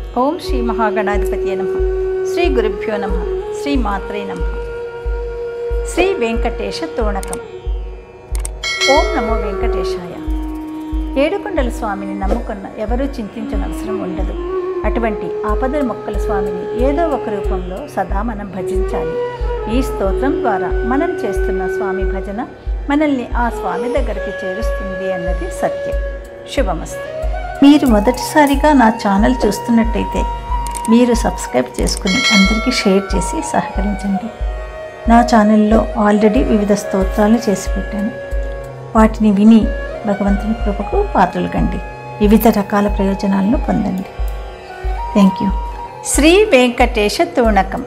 ओम श्री महागणाधिपतये नमः। श्री गुरुभ्यो नमः। श्री मात्रे नमः। श्री वेंकटेश तोरणकं। ओम नमो वेंकटेशाय। ఏడుకొండల స్వామిని నమ్ముకున్న ఎవరూ చింతించనవసరం ఉండదు. అటువంటి ఆపదల మొక్కల స్వామిని ఏదో ఒక రూపంలో సదా మనం భజించాలి. ఈ స్తోత్రం ద్వారా మనం చేస్తున్న స్వామి భజన మనల్ని ఆ స్వామి దగ్గరికి చేరుస్తుంది అన్నది సత్యం. శుభమస్తు. మీరు మొదటిసారిగా నా ఛానల్ చూస్తున్నట్టయితే మీరు సబ్స్క్రైబ్ చేసుకుని అందరికీ షేర్ చేసి సహకరించండి. నా ఛానల్లో ఆల్రెడీ వివిధ స్తోత్రాలు చేసి పెట్టాను. వాటిని విని భగవంతుని కృపకు పాత్రలు కండి. వివిధ రకాల ప్రయోజనాలను పొందండి. Thank you. శ్రీ వెంకటేశ తోరణకం.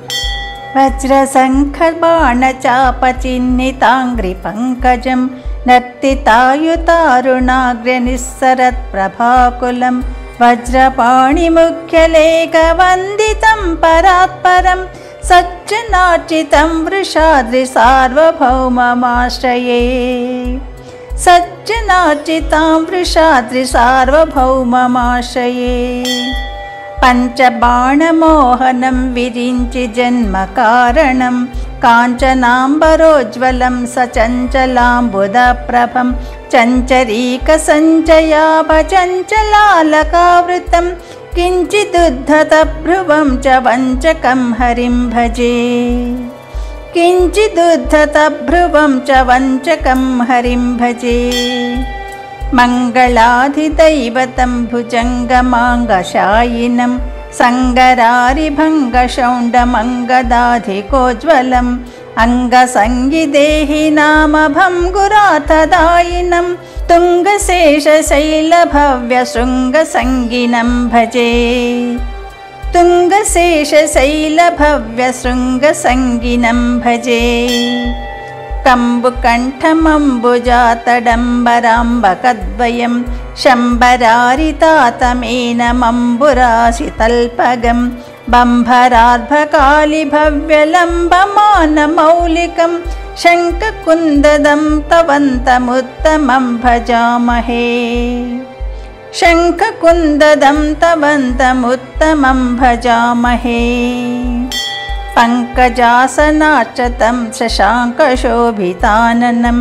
వజ్రశంఖబాణచాపచిహ్నితాంగ్రి పంకజం నర్తితాయుతారుణాగ్రనిస్సరత్ప్రభాకులం వజ్రపాణిముఖ్యలేఖవందితం పరాత్పరం సజ్జనార్చితం వృషాద్రి సార్వభౌమమాశ్రయే. సజ్జనార్చితాం వృషాద్రి సార్వభౌమమాశ్రయే. పంచబాణమోహనం విరించి జన్మకారణం కాంచనాంబరోజ్వలం సచంచలాంబుదప్రభం చంచరీకసంచయాభచంచలాలకావృతం కించిదుద్ధతభ్రువం చ వంచకం హరిం భజే. కించిదుద్ధతభ్రువం చ వంచకం హరిం భజే. మంగళాధిదైవతం భుజంగమాంగశాయినం సంగరారిభంగశౌండమంగదాధికోజ్వలం అంగసంగిదేహినామభంగురాతదాయినం తుంగశేషశైలభవ్యశృంగసంగినం భజే. తుంగశేషశైలభవ్యశృంగసంగినం భజే. కంబుకంఠమంబుజాతడంబరాంబకద్వయం శంబరారితాతమేనమంబురాశితల్పగం బంభరార్భకాళిభవ్యలంబమానమౌలికం శంఖకుందదం తవంతముత్తమం భజామహే. శంఖకుందదం తవంతముత్తమం భజామహే. పంకజాసనార్చతం శశాంకశోభితాననం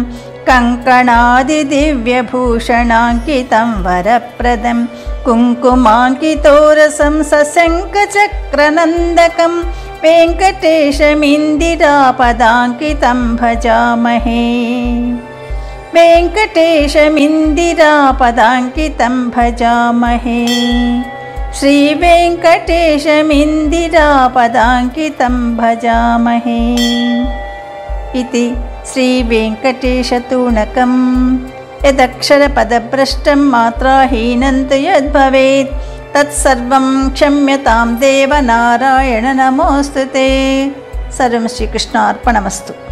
కంకణాదిదివ్యభూషణాంకితం వరప్రదం కుంకుమాంకితోరసం సశంఖచక్రనందకం వెంకటేశమిందిరాపదాంకితం భజామహే. వెంకటేశమిందిరాపదాంకితం భజామహే. శ్రీ వెంకటేశమిందిరాపదాంకితం భజామహే. ఇతి శ్రీ వెంకటేశ తోరణకం. యదక్షరపదభ్రష్టం మాత్రాహీనం తు యద్భవేత్ తత్సర్వం క్షమ్యతాం దేవ నారాయణ నమోస్తుతే. సర్వం శ్రీకృష్ణార్పణమస్తు.